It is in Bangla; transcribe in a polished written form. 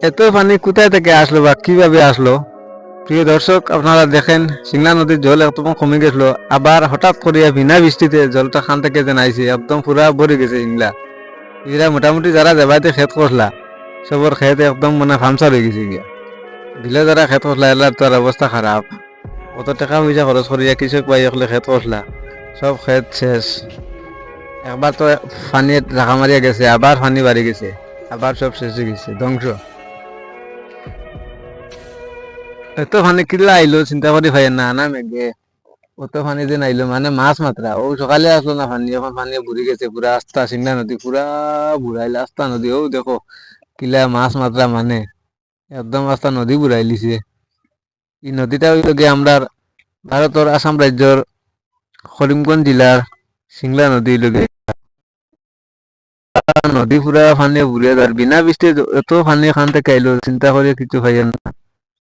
এত পানি কোথায় থেকে আসলো বা কিভাবে আসলো? প্রিয় দর্শক, আপনারা দেখেন সিংলা নদীর জল একদম কমে গেছিল, আবার হঠাৎ করিয়া বিনা বৃষ্টিতে জলটা খান থেকে যেন আইছে, একদম পুরা ভরে গেছে সিংলা। এরা মোটামুটি যারা যাবাইতে খেত করলা, সবর খেত একদম মানে ফামসার হয়ে গেছে গিয়া। বিলে যারা খেত করলা এলার তো আর অবস্থা খারাপ। কত টাকা পয়সা খরচ করিয়া কৃষক ভাই একলে খেত করলা, সব খেত শেষ। একবার তো পানি রাখা মারিয়া গেছে, আবার পানি বাড়ি গেছে, আবার সব শেষ হয়ে গেছে, ধ্বংস। এত পানি কিল্লা আইলো চিন্তা করি ভাই, না না মেঘে অত পানি দিন আইলো, মানে মাছ মাত্রা ও সকালে আসলো না পানি, এখন পানি ভরে গেছে পুরা আস্তা, সিংলা নদী পুরা বুড়াইলে আস্তা নদী। ও দেখো কিলা মাছ মাত্রা, মানে একদম আস্তা নদী বুড়াই লিছে। এই নদীটা হইল গিয়ে আমরা ভারতের আসাম রাজ্যর করিমগঞ্জ জেলার সিংলা নদী লগে। নদী পুরা পানি বুড়িয়ে যার, বিনা বৃষ্টি এত পানি এখান থেকে আইলো চিন্তা করে কিছু ভাই না।